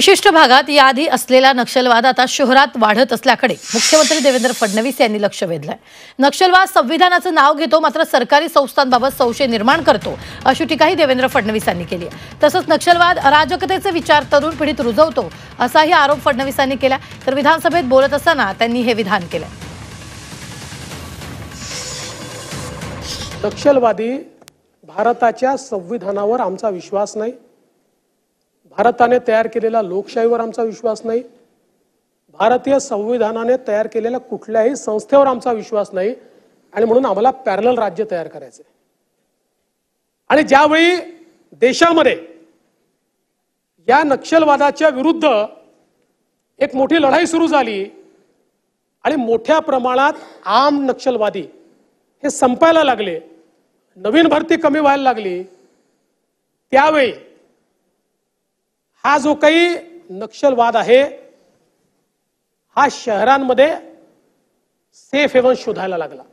विशिष्ट भागात याआधी असलेला नक्षलवाद आता शहरात वाढत असल्याकडे मुख्यमंत्री देवेंद्र फडणवीस यांनी लक्ष वेधलंय। नक्षलवाद संविधानाचं नाव घेतो, मात्र सरकारी संस्थांबाबत संशय निर्माण करतो, अशी टीकाही देवेंद्र फडणवीसांनी केली आहे। तसंच नक्षलवाद अराजकतेचे विचार तरुण पिढीत रुजवतो, असाही आरोप फडणवीसांनी केला। तर विधानसभेत बोलत असताना त्यांनी हे विधान केलं। नक्षलवादी भारताच्या संविधानावर आमचा विश्वास नाही, भारताने तयार केलेल्या लोकशाहीवर आमचा विश्वास नाही, भारतीय संविधानाने तयार केलेल्या कुठल्याही संस्थेवर आमचा विश्वास नाही आणि म्हणून आम्हाला पॅरलल राज्य तयार करायचे। आणि ज्यावेळी देशामध्ये या नक्षलवादाच्या विरुद्ध एक मोठी लढाई सुरू झाली आणि मोठ्या प्रमाणात आम नक्षलवादी हे संपायला लागले, नवीन भरती कमी व्हायला लागली, त्यावेळी हा जो काही नक्षलवाद आहे हा शहरांमध्ये सेफ हेवन शोधायला लागला।